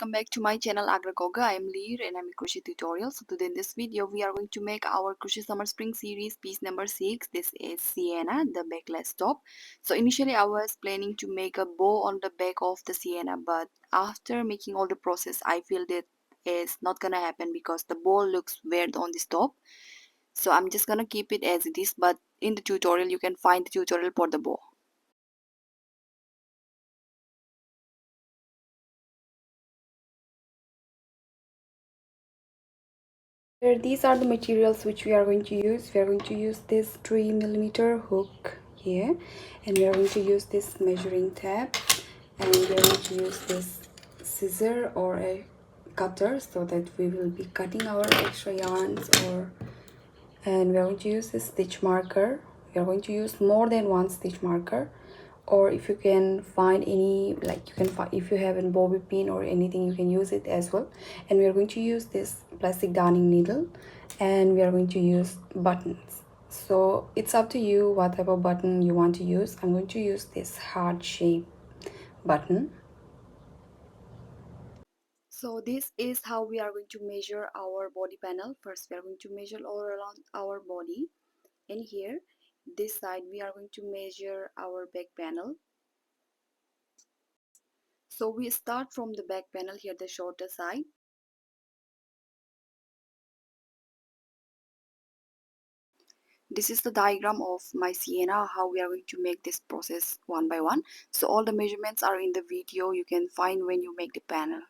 welcome back to my channel Agregoge. I am Lear and I'm a crochet tutorial. So today in this video we are going to make our crochet summer spring series piece number 6. This is Sienna, the backless top. So initially I was planning to make a bow on the back of the Sienna, but after making all the process I feel that is not gonna happen because the bow looks weird on this top. So I'm just gonna keep it as it is, but in the tutorial you can find the tutorial for the bow. Here, these are the materials which we are going to use. We are going to use this 3mm hook here, and we are going to use this measuring tape, and we are going to use this scissor or a cutter so that we will be cutting our extra yarns, and we are going to use this stitch marker. We are going to use more than one stitch marker, or if you can find any, like you can find, if you have a bobby pin or anything, you can use it as well. And we are going to use this plastic darning needle, and we are going to use buttons. So it's up to you what type of button you want to use. I'm going to use this heart shape button. So this is how we are going to measure our body panel. First we are going to measure all around our body, and here this side we are going to measure our back panel. So we start from the back panel here, the shorter side. This is the diagram of my Sienna, how we are going to make this process one by one. So all the measurements are in the video, you can find when you make the panel.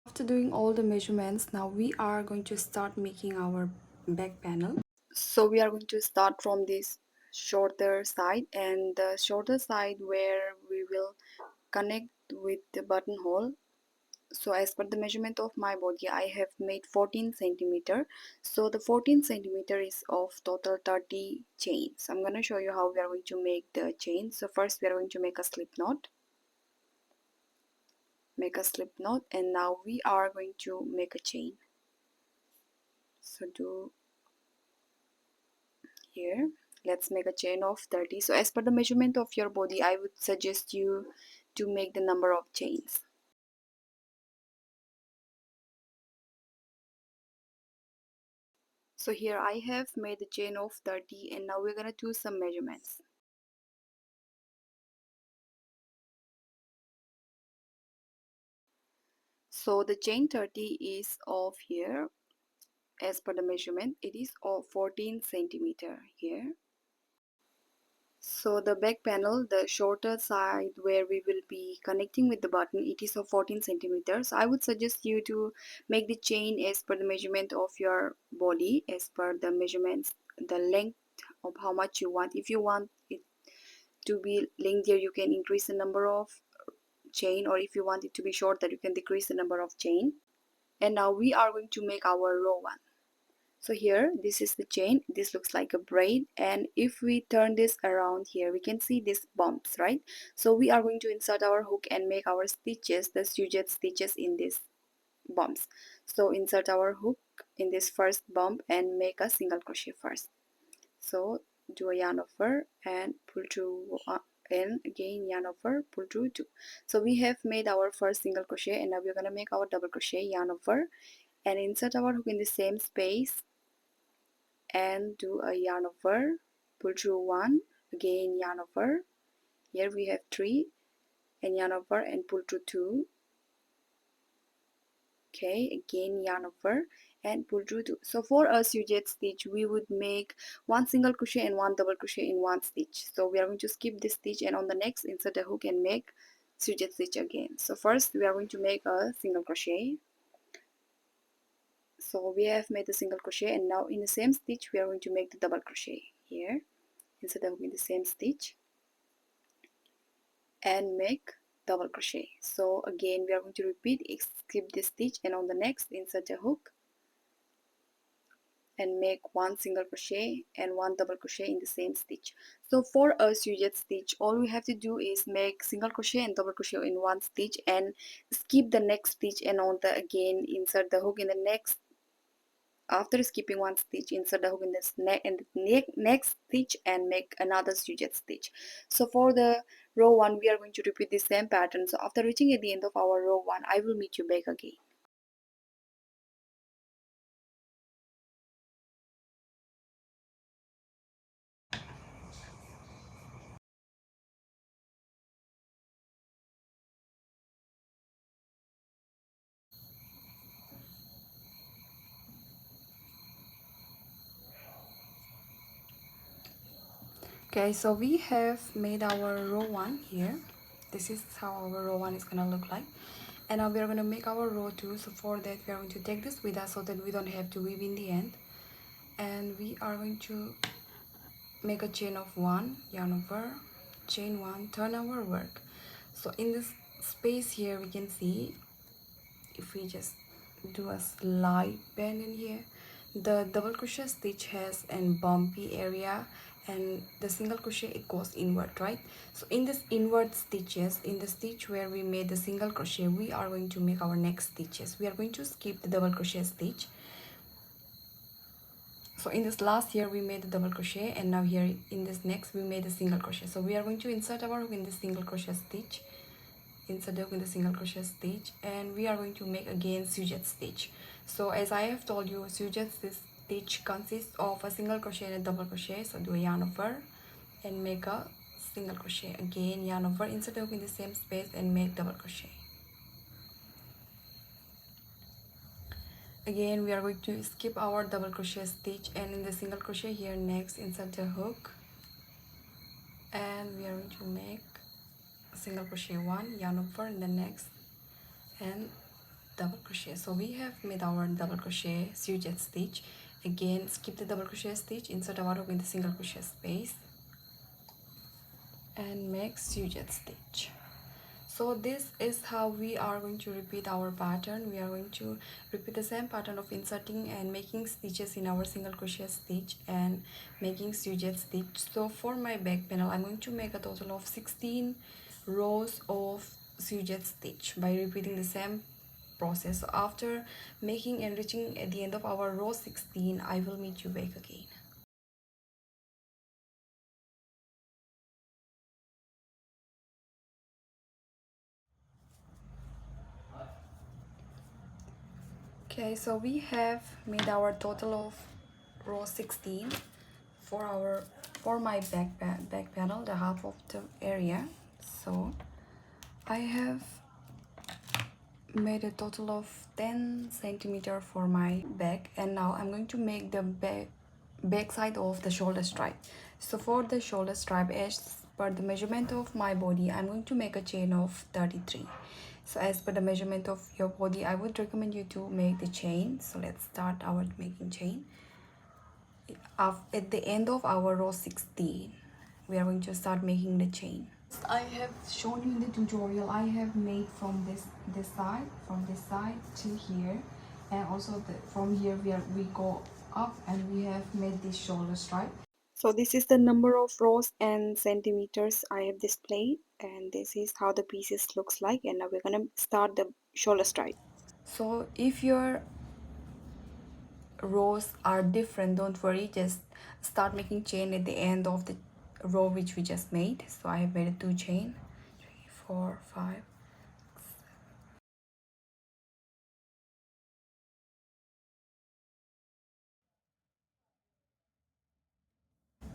After doing all the measurements, now we are going to start making our back panel. So we are going to start from this shorter side, and the shorter side where we will connect with the buttonhole. So as per the measurement of my body, I have made 14 centimeter. So the 14 centimeter is of total 30 chains. I'm going to show you how we are going to make the chain. So first we are going to make a slip knot, and now we are going to make a chain. So do here, let's make a chain of 30. So as per the measurement of your body, I would suggest you to make the number of chains. So here I have made the chain of 30, and now we're gonna do some measurements. So the chain 30 is of here, as per the measurement it is of 14 centimeter here. So the back panel, the shorter side where we will be connecting with the button, it is of 14 centimeters. So I would suggest you to make the chain as per the measurement of your body, as per the measurements, the length of how much you want. If you want it to be lengthier, you can increase the number of chain, or if you want it to be shorter, you can decrease the number of chain. And now we are going to make our row one. So here, this is the chain. This looks like a braid, and if we turn this around here, we can see these bumps, right? So we are going to insert our hook and make our stitches, the sujette stitches in these bumps. So insert our hook in this first bump and make a single crochet first. So do a yarn over and pull through, and again yarn over, pull through 2. So we have made our first single crochet, and now we're going to make our double crochet, yarn over, and insert our hook in the same space and do a yarn over, pull through 1, again yarn over. Here we have 3, and yarn over and pull through 2. Okay, again yarn over and pull through 2. So for a sujette stitch, we would make 1 single crochet and 1 double crochet in 1 stitch. So we are going to skip this stitch, and on the next insert a hook and make sujette stitch again. So first we are going to make a single crochet. So we have made the single crochet, and now in the same stitch we are going to make the double crochet. Here insert the hook in the same stitch and make double crochet. So again we are going to repeat, skip this stitch, and on the next insert a hook and make 1 single crochet and 1 double crochet in the same stitch. So for a sujette stitch, all we have to do is make single crochet and double crochet in 1 stitch and skip the next stitch, and on the again insert the hook in the next after skipping one stitch, insert the hook in this next stitch and make another sujet stitch. So for the row 1 we are going to repeat the same pattern. So after reaching at the end of our row 1, I will meet you back again. Okay, so we have made our row 1 here. This is how our row 1 is gonna look like. And now we are going to make our row 2. So for that we are going to take this with us so that we don't have to weave in the end. And we are going to make a chain of 1, yarn over, chain 1, turn our work. So in this space here we can see, if we just do a slight bend in here, the double crochet stitch has an bumpy area, and the single crochet, it goes inward, right? So in this inward stitches, in the stitch where we made the single crochet, we are going to make our next stitches. We are going to skip the double crochet stitch. So in this last here we made the double crochet, and now here in this next we made a single crochet. So we are going to insert our hook in the single crochet stitch, insert the hook in the single crochet stitch, and we are going to make again sujet stitch. So as I have told you, sujet stitch consists of a single crochet and a double crochet. So do a yarn over and make a single crochet, again yarn over, insert the hook in the same space and make double crochet. Again we are going to skip our double crochet stitch, and in the single crochet here next insert the hook, and we are going to make single crochet 1, yarn over in the next, and double crochet. So we have made our double crochet sujet stitch. Again skip the double crochet stitch, insert our hook in the single crochet space and make sujet stitch. So this is how we are going to repeat our pattern. We are going to repeat the same pattern of inserting and making stitches in our single crochet stitch and making sujet stitch. So for my back panel, I'm going to make a total of 16 rows of sujet stitch by repeating the same process. So after making and reaching at the end of our row 16, I will meet you back again. Okay, so we have made our total of row 16 for my back panel, the half of the area. So I have made a total of 10 centimeter for my back, and now I'm going to make the back side of the shoulder stripe. So for the shoulder stripe, as per the measurement of my body, I'm going to make a chain of 33. So as per the measurement of your body, I would recommend you to make the chain. So let's start our making chain. At the end of our row 16, we are going to start making the chain. I have shown you in the tutorial, I have made from this side to here, and also from here we go up and we have made this shoulder stripe. So this is the number of rows and centimeters I have displayed, and this is how the pieces looks like. And now we're gonna start the shoulder stripe. So if your rows are different, don't worry, just start making chain at the end of the row which we just made. So I have made a 2 chain, 3, 4, 5.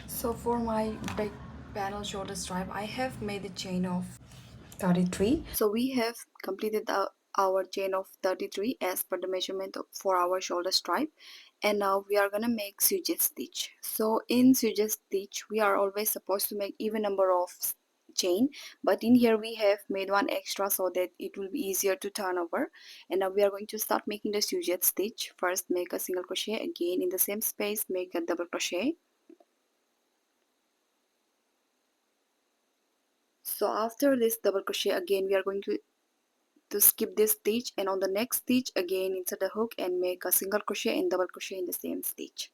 So for my back panel shoulder stripe, I have made a chain of 33. So we have completed our chain of 33 as per the measurement for our shoulder stripe, and now we are gonna make sujet stitch. So in sujet stitch we are always supposed to make even number of chain, but in here we have made one extra so that it will be easier to turn over. And now we are going to start making the sujet stitch. First make a single crochet, again in the same space make a double crochet. So after this double crochet, again we are going to skip this stitch, and on the next stitch again insert the hook and make a single crochet and double crochet in the same stitch.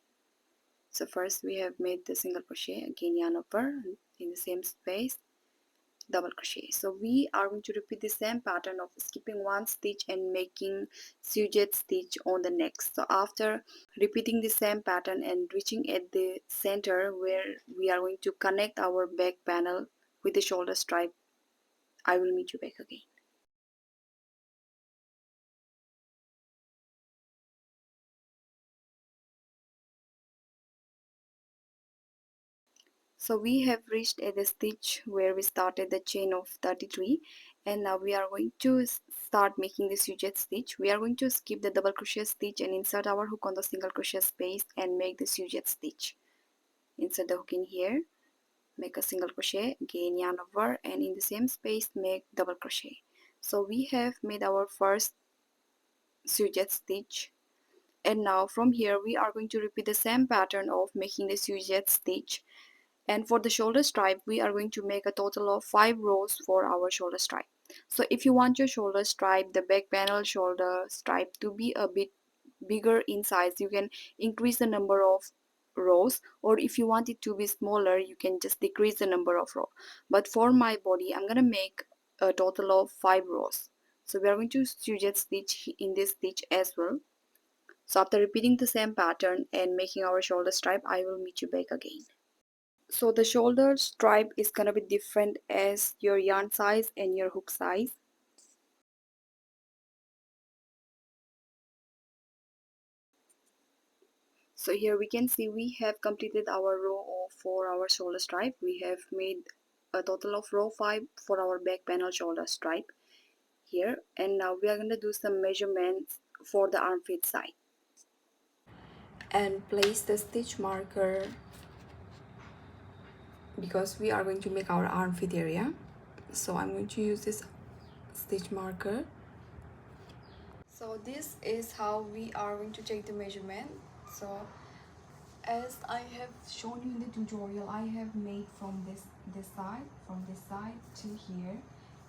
So first we have made the single crochet, again yarn over in the same space, double crochet. So we are going to repeat the same pattern of skipping one stitch and making suggested stitch on the next. So after repeating the same pattern and reaching at the center where we are going to connect our back panel with the shoulder stripe, I will meet you back again. So we have reached at the stitch where we started the chain of 33, and now we are going to start making the suggested stitch. We are going to skip the double crochet stitch and insert our hook on the single crochet space and make the suggested stitch. Insert the hook in here, make a single crochet, gain yarn over, and in the same space make double crochet. So we have made our first suggested stitch, and now from here we are going to repeat the same pattern of making the suggested stitch. And for the shoulder stripe, we are going to make a total of 5 rows for our shoulder stripe. So if you want your shoulder stripe, the back panel shoulder stripe, to be a bit bigger in size, you can increase the number of rows, or if you want it to be smaller, you can just decrease the number of rows. But for my body, I'm gonna make a total of 5 rows. So we are going to suggested stitch in this stitch as well. So after repeating the same pattern and making our shoulder stripe, I will meet you back again. So the shoulder stripe is gonna be different as your yarn size and your hook size. So here we can see we have completed our row of for our shoulder stripe. We have made a total of row 5 for our back panel shoulder stripe here, and now we are going to do some measurements for the armpit side. And place the stitch marker because we are going to make our armpit area. So I'm going to use this stitch marker. So this is how we are going to take the measurement. So as I have shown you in the tutorial, I have made from this side to here,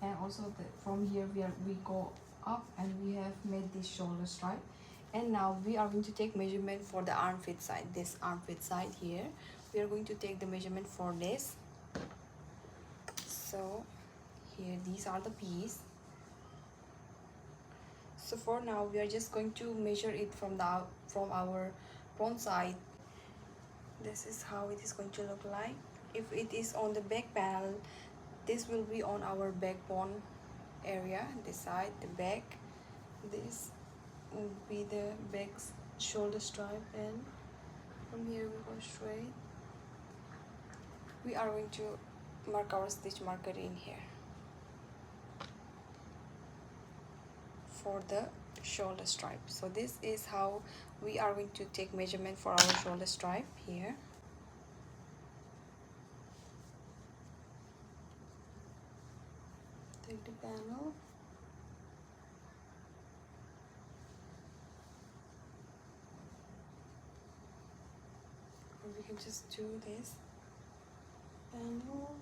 and also from here we go up and we have made this shoulder stripe. And now we are going to take measurement for the armpit side, this armpit side here. We are going to take the measurement for this. So here these are the piece. So for now we are just going to measure it from our front side. This is how it is going to look like. If it is on the back panel, this will be on our backbone area, this side, the back. This will be the back shoulder stripe, and from here we go straight. We are going to mark our stitch marker in here for the shoulder stripe. So this is how we are going to take measurement for our shoulder stripe here. Take the panel, or we can just do this panel.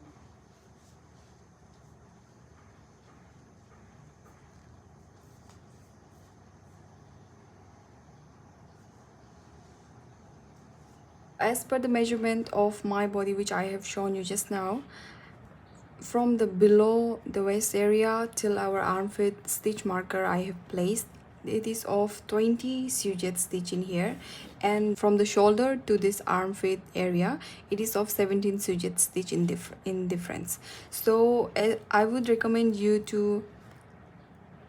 As per the measurement of my body, which I have shown you just now, from the below the waist area till our armpit stitch marker I have placed, it is of 20 suggested stitch in here, and from the shoulder to this armpit area it is of 17 suggested stitch in difference. So I would recommend you to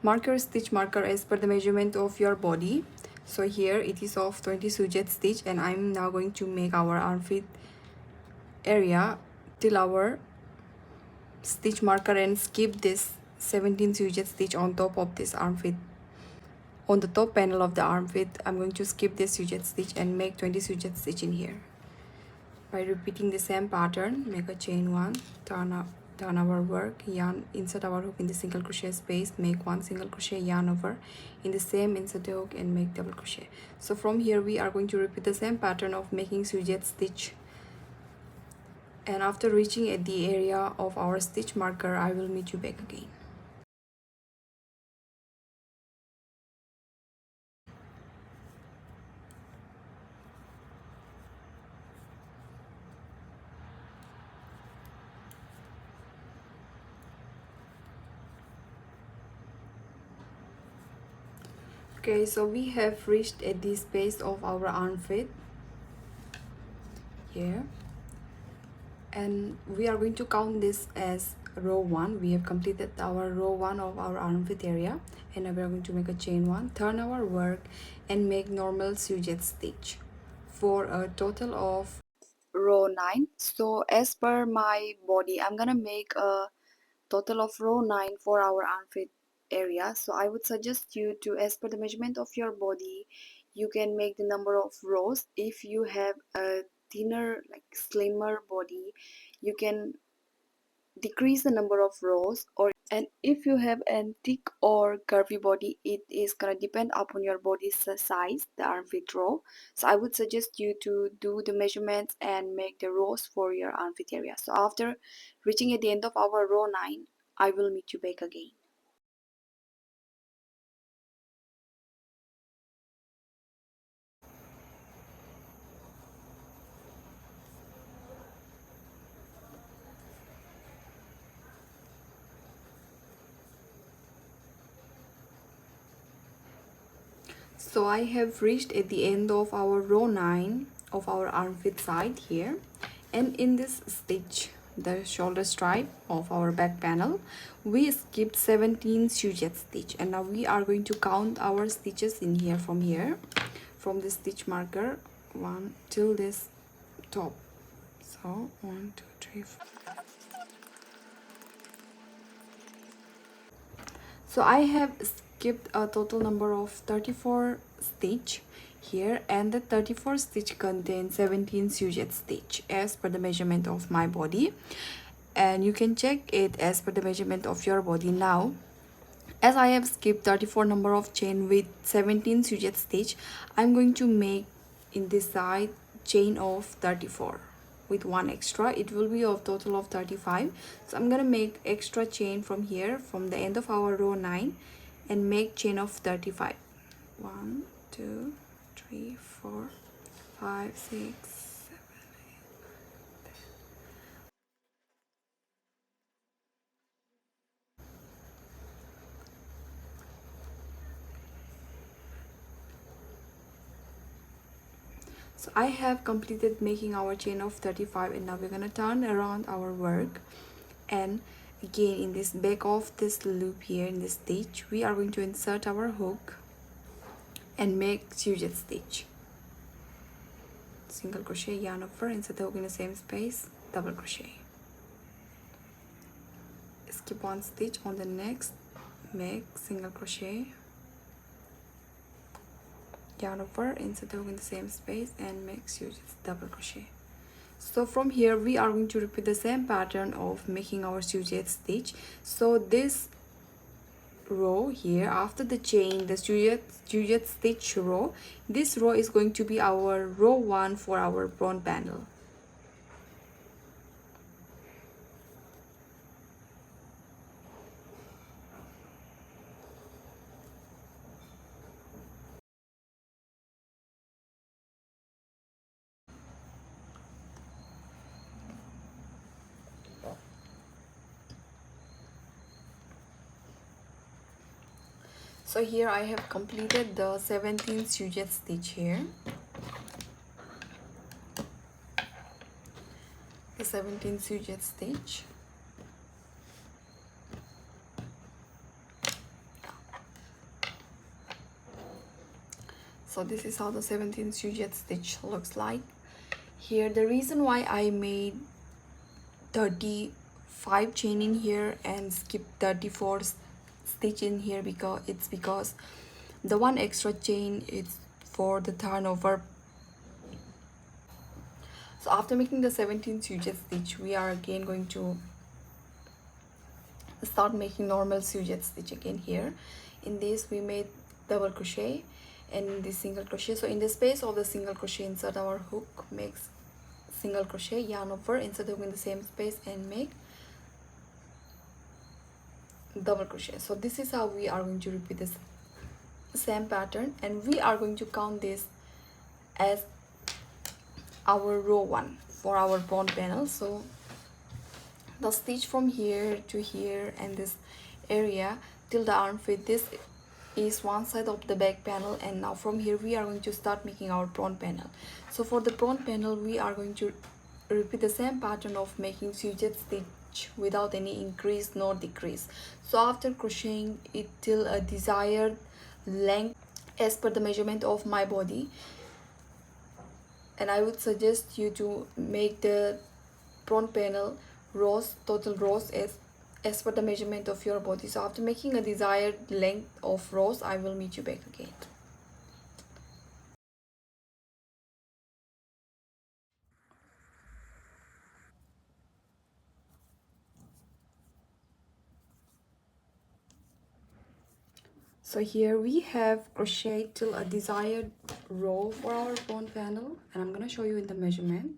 mark your stitch marker as per the measurement of your body. So here it is of 20 suggested stitch, and I'm now going to make our armpit area till our stitch marker and skip this 17 suggested stitch on top of this armpit. On the top panel of the armpit, I'm going to skip this suggested stitch and make 20 suggested stitch in here. By repeating the same pattern, make a chain 1, turn our work, yarn, insert our hook in the single crochet space, make 1 single crochet, yarn over, in the same insert the hook and make double crochet. So from here we are going to repeat the same pattern of making suggested stitch, and after reaching at the area of our stitch marker, I will meet you back again. Okay, so we have reached at the space of our armpit here, and we are going to count this as row 1. We have completed our row 1 of our armpit area, and now we are going to make a chain 1, turn our work, and make normal sujet stitch for a total of row 9. So as per my body, I'm gonna make a total of row 9 for our armpit area. So I would suggest you to, as per the measurement of your body, you can make the number of rows. If you have a thinner, like slimmer body, you can decrease the number of rows, or and if you have a thick or curvy body, it is gonna depend upon your body's size, the armpit row. So I would suggest you to do the measurements and make the rows for your armpit area. So after reaching at the end of our row 9, I will meet you back again. So I have reached at the end of our row 9 of our armpit side here, and in this stitch, the shoulder stripe of our back panel, we skipped 17 sujet stitch, and now we are going to count our stitches in here, from the stitch marker 1 till this top. So 1 2 3 4. So I have skipped a total number of 34 stitch here, and the 34 stitch contains 17 sujet stitch as per the measurement of my body, and you can check it as per the measurement of your body. Now, as I have skipped 34 number of chain with 17 sujet stitch, I'm going to make in this side chain of 34 with 1 extra. It will be a total of 35. So I'm gonna make extra chain from here, from the end of our row 9, and make chain of 35. 1 2 3 4 5 6. So I have completed making our chain of 35, and now we're gonna turn around our work, and again in this back of this loop here in this stitch, we are going to insert our hook and make sujet stitch. Single crochet, yarn over, insert the hook in the same space, double crochet, skip 1 stitch. On the next, make single crochet, yarn over, insert the hook in the same space, and make sujet double crochet. So from here we are going to repeat the same pattern of making our sujet stitch. So this row here, after the chain, the sujet stitch row, this row is going to be our row 1 for our front panel. So here I have completed the 17 sujet stitch here. The 17 sujet stitch. So this is how the 17 sujet stitch looks like. Here, the reason why I made 35 chain in here and skip 34 stitch in here, because the 1 extra chain is for the turnover. So after making the 17 sujet stitch, we are again going to start making normal sujet stitch again. Here in this we made double crochet, and in this single crochet, so in the space of the single crochet, insert our hook, makes single crochet, yarn over, insert the hook in the same space, and make double crochet. So this is how we are going to repeat this same pattern, and we are going to count this as our row 1 for our front panel. So the stitch from here to here and this area till the armpit, this is one side of the back panel, and now from here we are going to start making our front panel. So for the front panel we are going to repeat the same pattern of making sujet stitch without any increase nor decrease. So after crocheting it till a desired length as per the measurement of my body, and I would suggest you to make the front panel rows, total rows as per the measurement of your body. So after making a desired length of rows, I will meet you back again. So here we have crocheted till a desired row for our front panel, and I'm gonna show you in the measurement.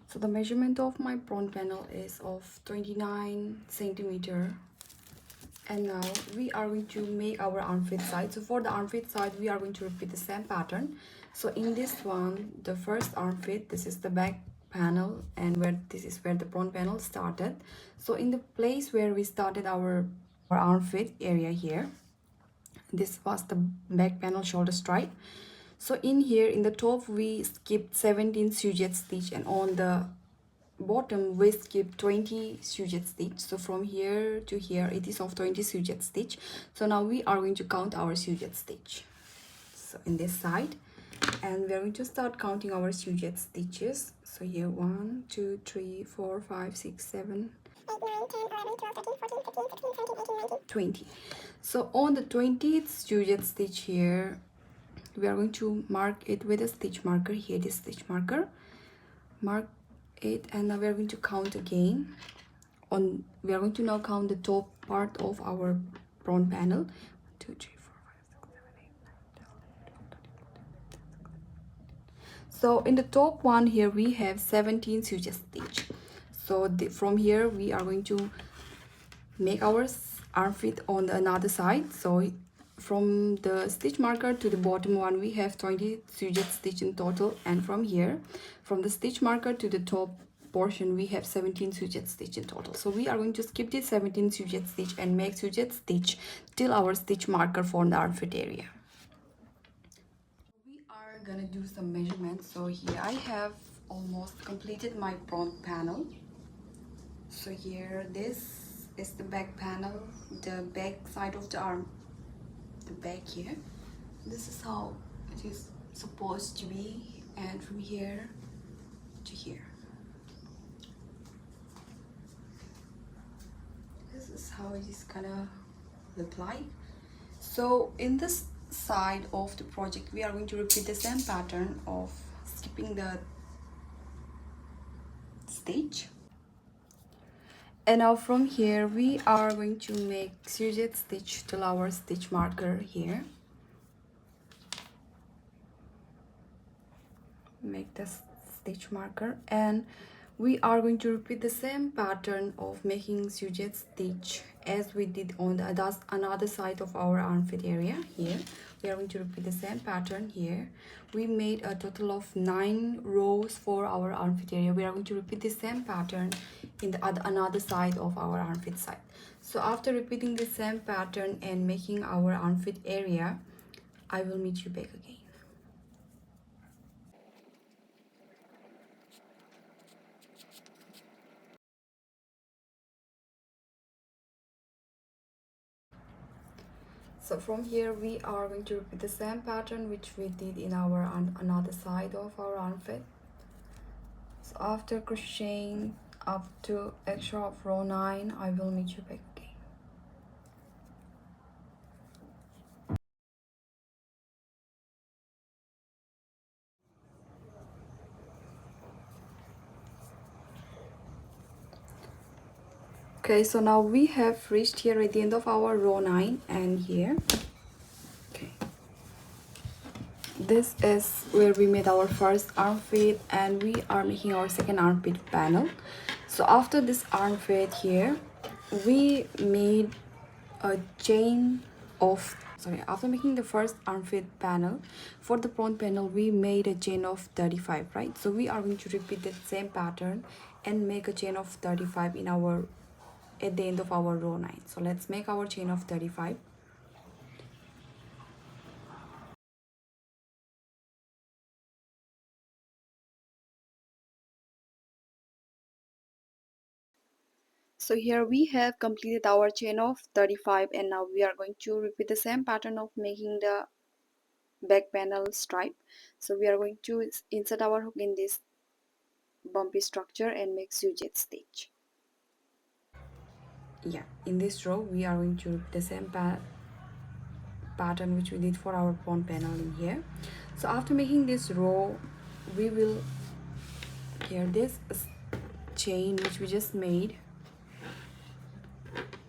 So the measurement of my front panel is of 29 centimeter. And now we are going to make our armpit side. So for the armpit side we are going to repeat the same pattern. So in this one, the first armpit, this is the back panel, and where this is where the front panel started. So in the place where we started our armpit area here, this was the back panel shoulder stripe. So in here in the top we skipped 17 sujet stitch, and on the bottom we skip 20 sujet stitch. So from here to here it is of 20 sujet stitch. So now we are going to count our sujet stitch, so in this side, and we are going to start counting our sujet stitches. So here 1 2 3 4 5 6 7 8 9 10 11 12 13 14 15 16 17 18 19 20. So on the 20th sujet stitch here we are going to mark it with a stitch marker. Here this stitch marker, mark it, and now we are going to count again. We are going to now count the top part of our front panel. 1 2 3 4 5 6 7 8 9 10 11 12 13 14 15. So in the top one here we have 17 sujet stitch. So from here we are going to make our armpit on the another side. So from the stitch marker to the bottom one we have 20 sujet stitch in total, and from here from the stitch marker to the top portion we have 17 sujet stitch in total. So we are going to skip this 17 sujet stitch and make sujet stitch till our stitch marker for the armpit area. We are gonna do some measurements. So here I have almost completed my front panel. So here this is the back panel, the back side of the arm, the back here. This is how it is supposed to be, and from here to here, this is how it is gonna look like. So in this side of the project we are going to repeat the same pattern of skipping the stitch. And now from here we are going to make sujet stitch till our stitch marker here. Make the stitch marker, and we are going to repeat the same pattern of making sujet stitch as we did on the another side of our armpit area. Here we are going to repeat the same pattern. Here we made a total of 9 rows for our armpit area. We are going to repeat the same pattern in the another side of our armpit side. So after repeating the same pattern and making our armpit area, I will meet you back again. So from here we are going to repeat the same pattern which we did in our another side of our armpit. So after crocheting up to extra of row 9, I will meet you back again. Okay, so now we have reached here at the end of our row 9, and here, okay, this is where we made our first armpit, and we are making our second armpit panel. So after this armpit here we made a chain after making the first armpit panel, for the front panel we made a chain of 35, right? So we are going to repeat that same pattern and make a chain of 35 in our at the end of our row 9. So let's make our chain of 35. So here we have completed our chain of 35, and now we are going to repeat the same pattern of making the back panel stripe. So we are going to insert our hook in this bumpy structure and make sujet stitch. Yeah, in this row we are going to repeat the same pattern which we did for our front panel in here. So after making this row, we will here this chain which we just made.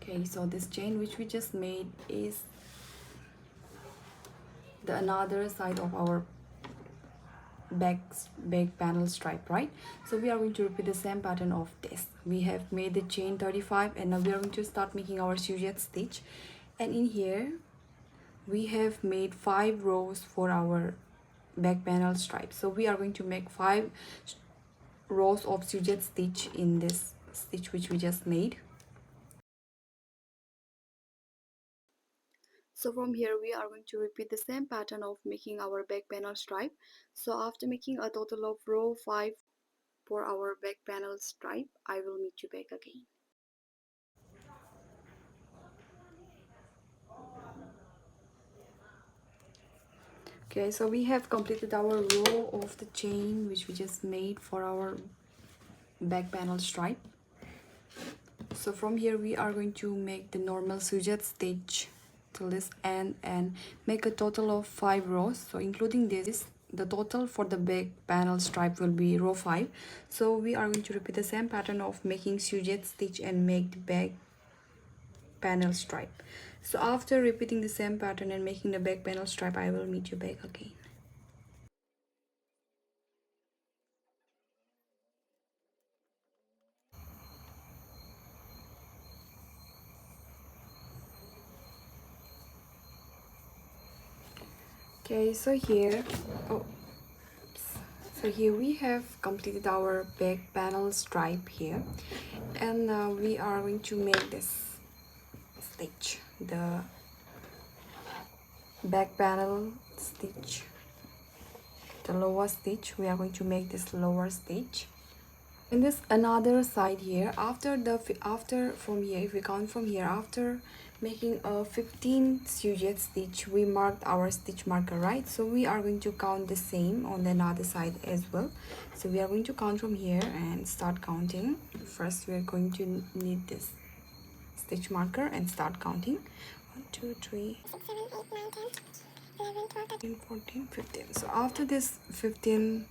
Okay, so this chain which we just made is the another side of our back panel stripe, right? So we are going to repeat the same pattern of this. We have made the chain 35, and now we are going to start making our sujet stitch. And in here we have made 5 rows for our back panel stripe. So we are going to make 5 rows of sujet stitch in this stitch which we just made. So from here we are going to repeat the same pattern of making our back panel stripe. So after making a total of row 5 for our back panel stripe, I will meet you back again. Okay, so we have completed our row of the chain which we just made for our back panel stripe. So from here we are going to make the normal sujet stitch till this end and make a total of 5 rows. So including this, the total for the back panel stripe will be row 5. So we are going to repeat the same pattern of making sujet stitch and make the back panel stripe. So after repeating the same pattern and making the back panel stripe, I will meet you back again. Okay, so here, so here we have completed our back panel stripe here, and now we are going to make this stitch, the back panel stitch, the lower stitch. We are going to make this lower stitch. In this another side here, after from here, if we count from here, after making a 15 sujet stitch, we marked our stitch marker, right? So we are going to count the same on the other side as well. So we are going to count from here and start counting. First we are going to need this stitch marker and start counting. 1 2 3 6 7 8 9 10 11 12 13 14 15. So after this 15,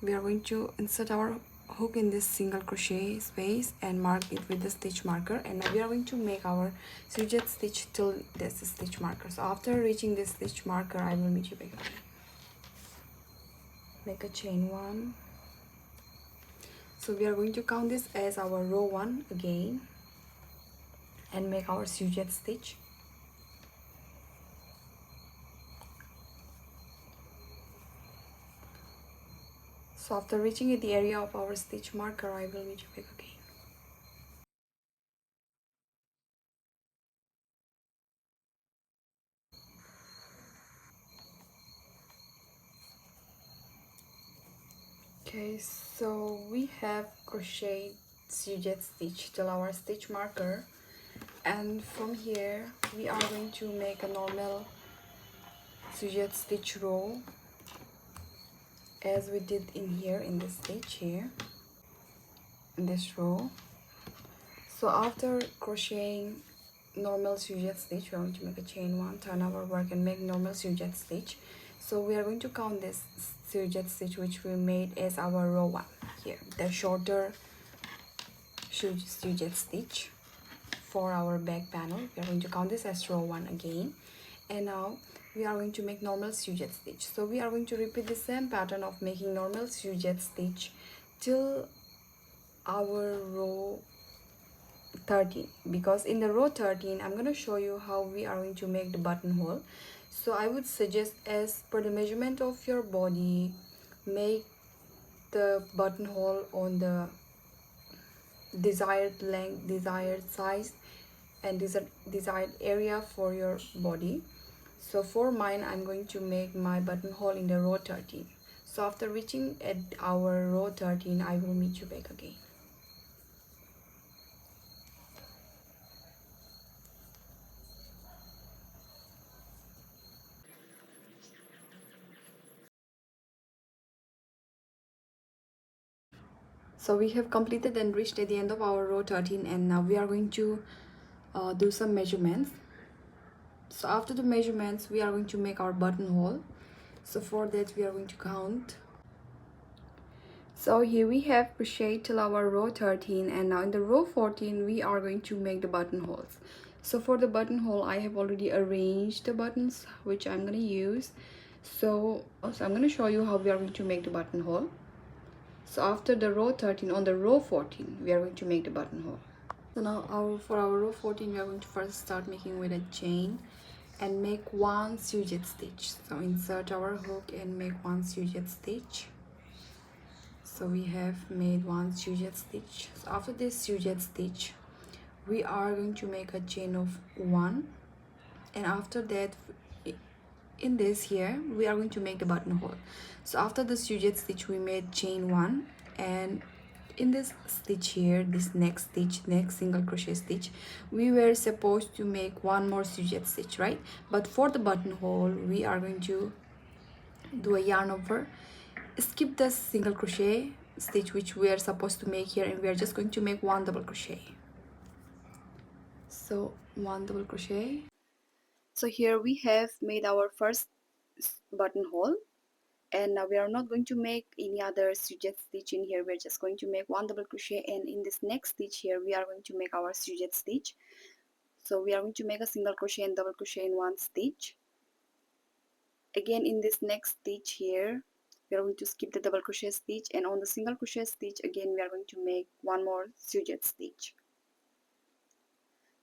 we are going to insert our hook in this single crochet space and mark it with the stitch marker, and now we are going to make our sujet stitch till this stitch marker. So after reaching this stitch marker, I will meet you back again. Make a chain 1. So we are going to count this as our row 1 again and make our sujet stitch. So after reaching at the area of our stitch marker, I will meet you back again. Okay, so we have crocheted sujet stitch till our stitch marker, and from here we are going to make a normal sujet stitch row as we did in here in this stitch here in this row. So after crocheting normal sujet stitch, we are going to make a chain 1, turn our work and make normal sujet stitch. So we are going to count this sujet stitch which we made as our row 1 here, the shorter sujet stitch for our back panel. We are going to count this as row 1 again, and now we are going to make normal sujet stitch. So we are going to repeat the same pattern of making normal sujet stitch till our row 13, because in the row 13 I'm going to show you how we are going to make the buttonhole. So I would suggest, as per the measurement of your body, make the buttonhole on the desired length, desired size, and desired area for your body. So for mine, I'm going to make my buttonhole in the row 13. So after reaching at our row 13, I will meet you back again. So we have completed and reached at the end of our row 13, and now we are going to do some measurements. So after the measurements, we are going to make our buttonhole. So for that, we are going to count. So here we have crocheted till our row 13, and now in the row 14 we are going to make the buttonholes. So for the buttonhole, I have already arranged the buttons which I'm going to use. So I'm going to show you how we are going to make the buttonhole. So after the row 13, on the row 14 we are going to make the buttonhole. So now for our row 14, we are going to first start making with a chain and make one sujet stitch. So insert our hook and make one sujet stitch. So we have made one sujet stitch. So after this sujet stitch, we are going to make a chain of 1, and after that, in this here, we are going to make the buttonhole. So after the sujet stitch, we made chain 1, and in this stitch here, this next stitch, next single crochet stitch, we were supposed to make one more sujet stitch, right? But for the buttonhole, we are going to do a yarn over, skip the single crochet stitch which we are supposed to make here, and we are just going to make one double crochet. So one double crochet. So here we have made our first buttonhole, and now we are not going to make any other sujet stitch in here. We're just going to make one double crochet, and in this next stitch here we are going to make our sujet stitch. So we are going to make a single crochet and double crochet in one stitch. Again, in this next stitch here, we are going to skip the double crochet stitch, and on the single crochet stitch again we are going to make one more sujet stitch.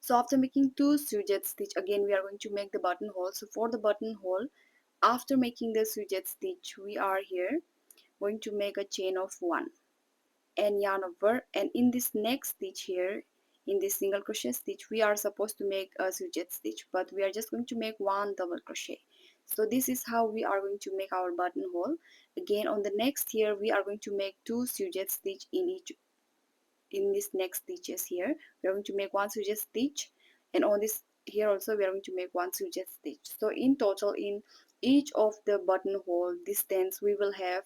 So after making two sujet stitch, again we are going to make the buttonhole. So for the buttonhole, after making the sujet stitch, we are here going to make a chain of 1 and yarn over, and in this next stitch here, in this single crochet stitch, we are supposed to make a sujet stitch, but we are just going to make one double crochet. So this is how we are going to make our buttonhole. Again, on the next here, we are going to make two sujet stitch in this next stitches here. We are going to make one sujet stitch, and on this here also we are going to make one sujet stitch. So in total, in each of the buttonhole distance, we will have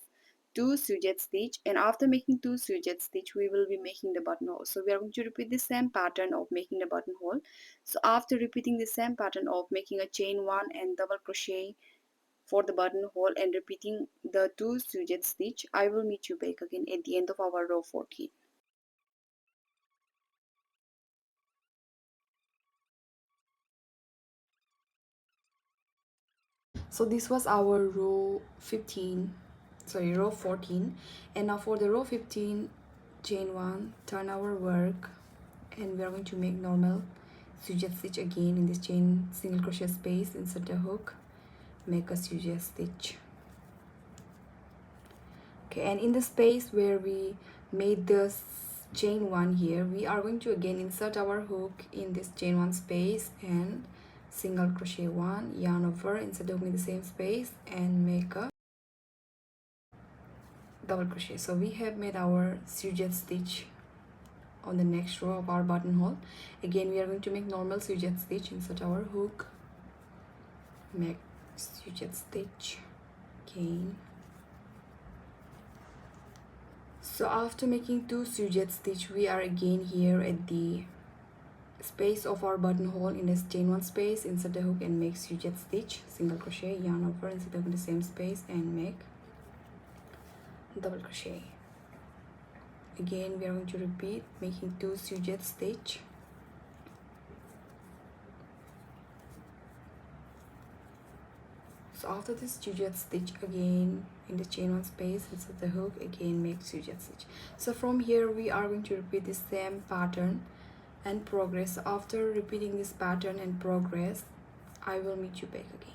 two sujet stitch, and after making two sujet stitch, we will be making the buttonhole. So we are going to repeat the same pattern of making the buttonhole. So after repeating the same pattern of making a chain 1 and double crochet for the buttonhole and repeating the two sujet stitch, I will meet you back again at the end of our row 14. So this was our row 14, and now for the row 15, chain 1, turn our work, and we are going to make normal sujet stitch again in this chain single crochet space, insert the hook, make a sujet stitch. Okay, and in the space where we made the chain 1 here, we are going to again insert our hook in this chain 1 space and single crochet 1, yarn over, insert the hook in the same space and make a double crochet. So we have made our sujet stitch on the next row of our buttonhole. Again, we are going to make normal sujet stitch, insert our hook, make sujet stitch again. So after making two sujet stitch, we are again here at the space of our buttonhole in this chain 1 space, insert the hook and make sujet stitch, single crochet, yarn over, insert the hook in the same space and make double crochet. Again, we are going to repeat making two sujet stitch. So after this sujet stitch, again in the chain 1 space, insert the hook, again make sujet stitch. So from here we are going to repeat the same pattern and progress. After repeating this pattern and progress, I will meet you back again.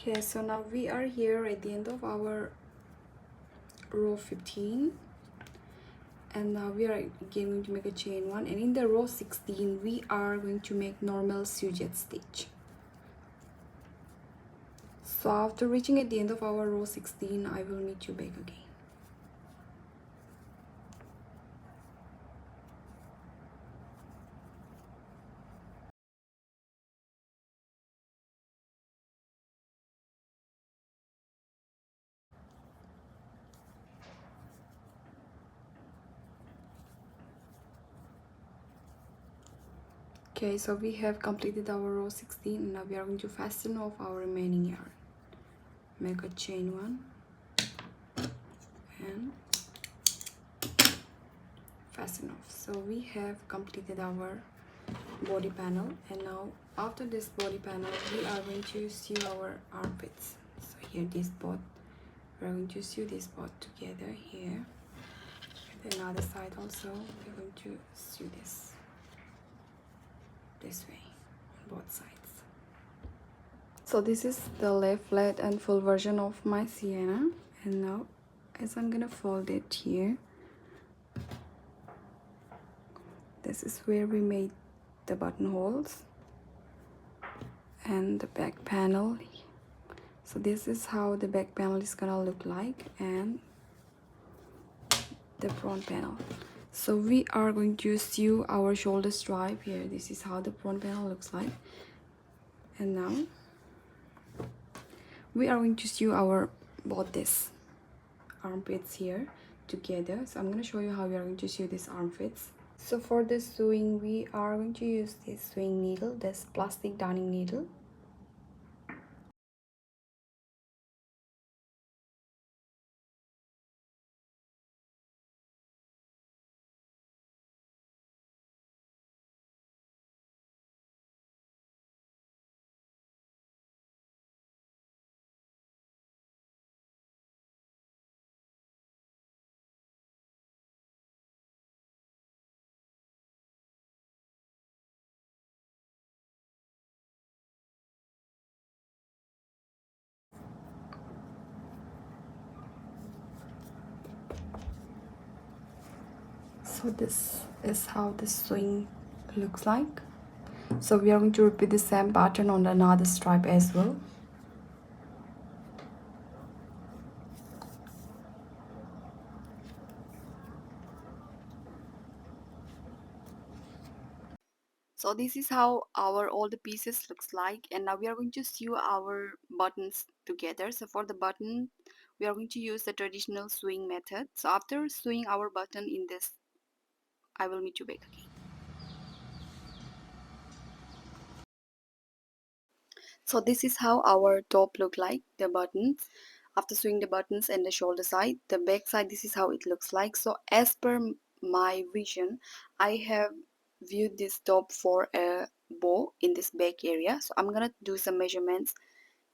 Okay, so now we are here at the end of our row 15, and now we are again going to make a chain one, and in the row 16 we are going to make normal sujet stitch. So after reaching at the end of our row 16, I will meet you back again. Okay, so we have completed our row 16, and now we are going to fasten off our remaining yarn. Make a chain one and fasten off. So we have completed our body panel, and now after this body panel we are going to sew our armpits. So here this both, we are going to sew this both together here. The other side also we're going to sew this way on both sides. So this is the left flat and full version of my Sienna, and now as I'm gonna fold it here, this is where we made the buttonholes and the back panel. So this is how the back panel is gonna look like, and the front panel. So we are going to sew our shoulder stripe here. This is how the front panel looks like, and now we are going to sew our both this armpits here together. So I'm going to show you how we are going to sew these armpits. So for this sewing, we are going to use this sewing needle, this plastic darning needle. So this is how the sewing looks like. So we are going to repeat the same pattern on another stripe as well. So this is how our all the pieces looks like, and now we are going to sew our buttons together. So for the button, we are going to use the traditional sewing method. So after sewing our button in this, I will meet you back again. So this is how our top look like, the buttons. After sewing the buttons and the shoulder side, the back side, this is how it looks like. So as per my vision, I have viewed this top for a bow in this back area. So I'm gonna do some measurements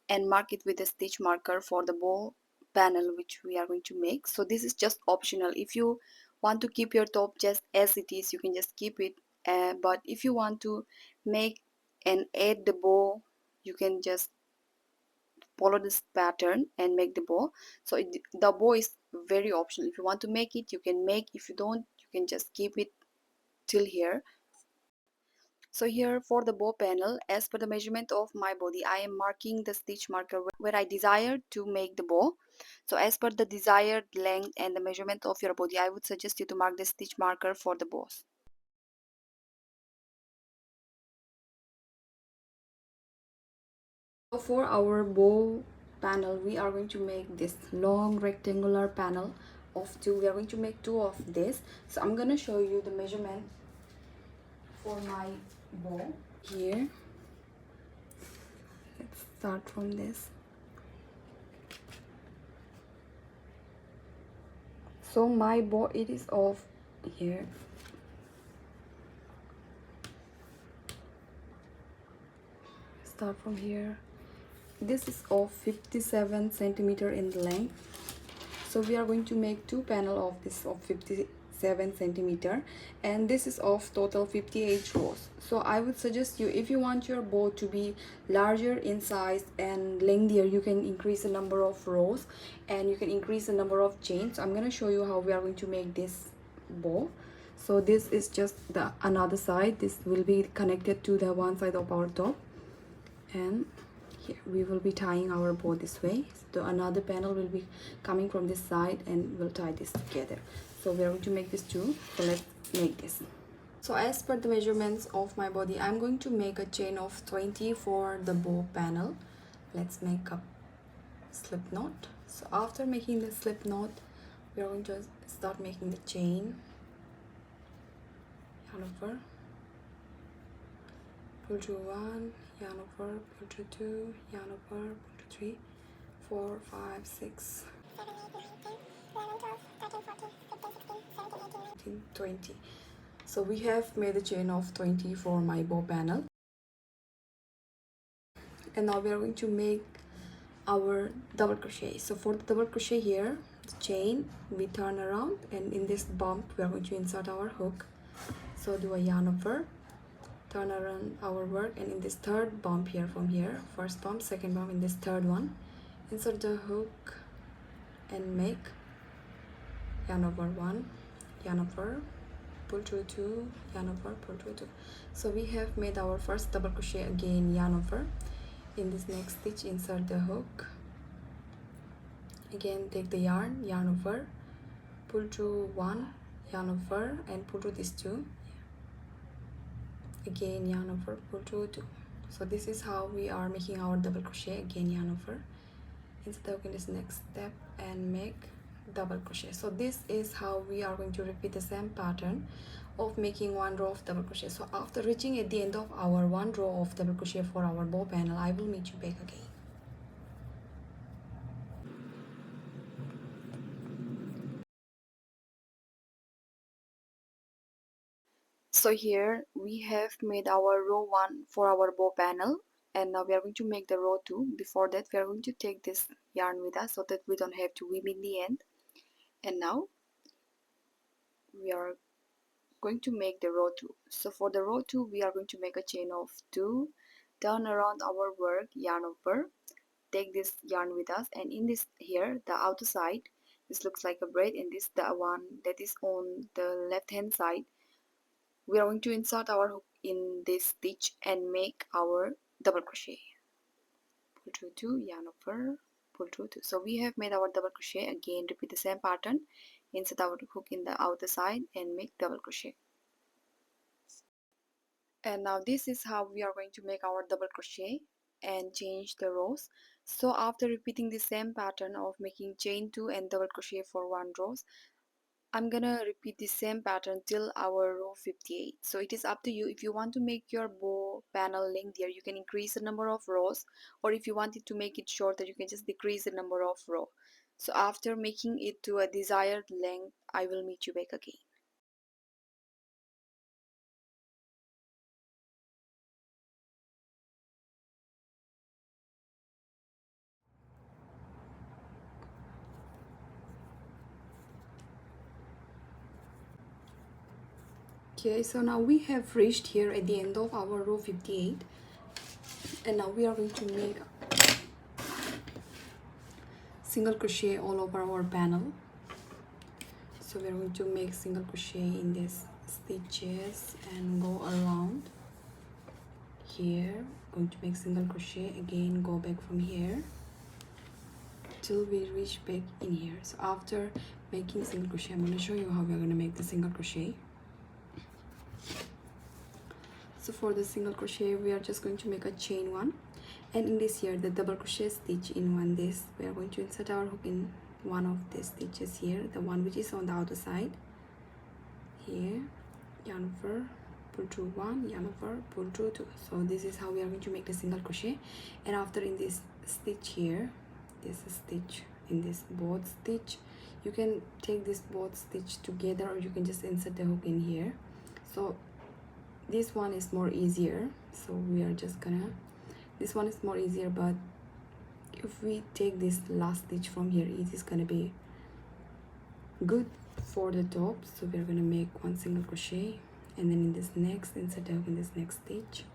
and mark it with a stitch marker for the bow panel which we are going to make. So this is just optional. If you want to keep your top just as it is, you can just keep it, but if you want to make and add the bow, you can just follow this pattern and make the bow. So the bow is very optional. If you want to make it, you can make. If you don't, you can just keep it till here. So here for the bow panel, as per the measurement of my body, I am marking the stitch marker where I desire to make the bow. So as per the desired length and the measurement of your body, I would suggest you to mark the stitch marker for the bows. So for our bow panel, we are going to make this long rectangular panel of two. We are going to make two of this. So I'm going to show you the measurement for my bow here. Let's start from this. So my bow, it is of here start from here. This is of 57 centimeter in length, so we are going to make two panel of this of 57 centimeter, and this is of total 58 rows. So I would suggest you, if you want your bow to be larger in size and lengthier, you can increase the number of rows and you can increase the number of chains. So I'm going to show you how we are going to make this bow. So this is just the another side. This will be connected to the one side of our top, and here we will be tying our bow this way. So another panel will be coming from this side and we'll tie this together. So we are going to make this too. So let's make this. So as per the measurements of my body, I'm going to make a chain of 20 for the bow panel. Let's make a slip knot. So after making the slip knot, we are going to start making the chain. Yarn over, pull through 1, yarn over, pull through 2, yarn over, pull through 3, 4, 5, 6, 7, 8, 9, 10, 11, 12, 13, 14, 15, 16, 17, 18, 19, 20. So we have made a chain of 20 for my bow panel. And now we are going to make our double crochet. So for the double crochet here, the chain, we turn around, and in this bump we are going to insert our hook. So do a yarn over, turn around our work, and in this third bump here, from here, first bump, second bump, in this third one, insert the hook and make yarn over 1, yarn over, pull through 2, yarn over, pull through 2. So we have made our first double crochet. Again yarn over, in this next stitch insert the hook, again take the yarn, yarn over, pull through 1, yarn over, and pull through these 2, again yarn over, pull through 2. So this is how we are making our double crochet. Again yarn over, insert the hook in this next step and make double crochet. So this is how we are going to repeat the same pattern of making one row of double crochet. So after reaching at the end of our one row of double crochet for our bow panel, I will meet you back again. So here we have made our row 1 for our bow panel, and now we are going to make the row 2. Before that, we are going to take this yarn with us so that we don't have to weave in the end. And now we are going to make the row 2. So for the row 2, we are going to make a chain of 2, turn around our work, yarn over, take this yarn with us, and in this here, the outer side, this looks like a braid, and this the one that is on the left hand side, we are going to insert our hook in this stitch and make our double crochet. Pull through 2, yarn over, pull through 2. So we have made our double crochet. Again repeat the same pattern, insert our hook in the outer side and make double crochet. And now this is how we are going to make our double crochet and change the rows. So after repeating the same pattern of making chain 2 and double crochet for 1 rows, I'm gonna repeat the same pattern till our row 58. So it is up to you. If you want to make your bow panel lengthier, you can increase the number of rows, or if you wanted to make it shorter, you can just decrease the number of rows. So after making it to a desired length, I will meet you back again. Okay, so now we have reached here at the end of our row 58, and now we are going to make single crochet all over our panel. So we're going to make single crochet in these stitches and go around here. Going to make single crochet, again go back from here till we reach back in here. So after making single crochet, I'm going to show you how we're going to make the single crochet. So for the single crochet, we are just going to make a chain 1, and in this here, the double crochet stitch in one, this we are going to insert our hook in one of the stitches here, the one which is on the outer side here, yarn over, pull through 1, yarn over, pull through 2. So this is how we are going to make the single crochet. And after in this stitch here, this stitch in this both stitch, you can take this both stitch together, or you can just insert the hook in here. So this one is more easier, so we are just gonna This one is more easier, but if we take this last stitch from here, it is gonna be good for the top. So we're gonna make one single crochet, and then in this next, insert a hook in this next stitch,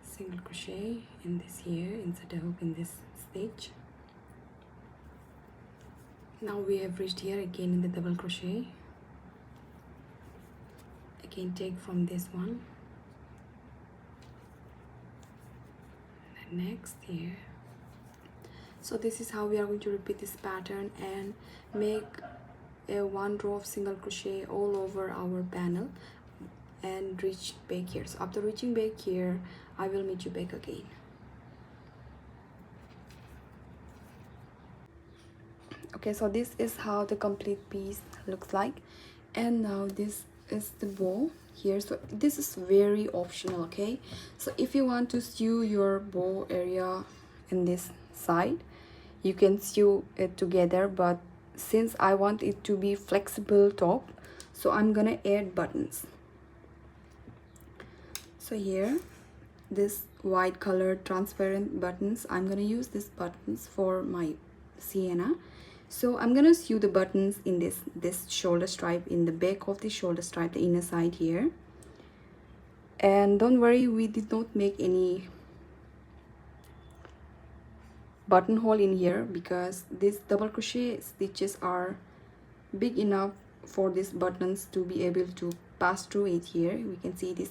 single crochet in this here, insert a hook in this stitch. Now we have reached here again in the double crochet. Again take from this one, and next here. So this is how we are going to repeat this pattern and make a one row of single crochet all over our panel and reach back here. So after reaching back here, I will meet you back again. Okay, so this is how the complete piece looks like, and now this is the bow here. So this is very optional, okay? So if you want to sew your bow area in this side, you can sew it together, but since I want it to be flexible top, so I'm gonna add buttons. So here, this white color transparent buttons, I'm gonna use these buttons for my Sienna. So I'm gonna sew the buttons in this shoulder stripe, in the back of the shoulder stripe, the inner side here. And don't worry, we did not make any buttonhole in here because these double crochet stitches are big enough for these buttons to be able to pass through it. Here we can see it is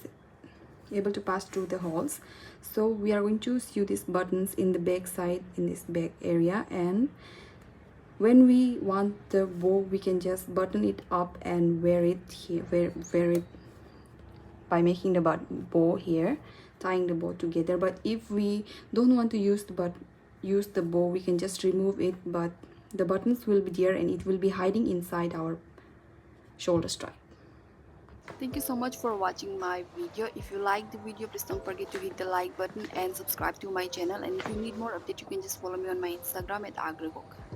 able to pass through the holes. So we are going to sew these buttons in the back side, in this back area, and when we want the bow, we can just button it up and wear it here, wear it by making the bow here, tying the bow together. But if we don't want to use the bow, we can just remove it, but the buttons will be there and it will be hiding inside our shoulder stripe. Thank you so much for watching my video. If you like the video, please don't forget to hit the like button and subscribe to my channel. And if you need more update, you can just follow me on my Instagram at Agregoge.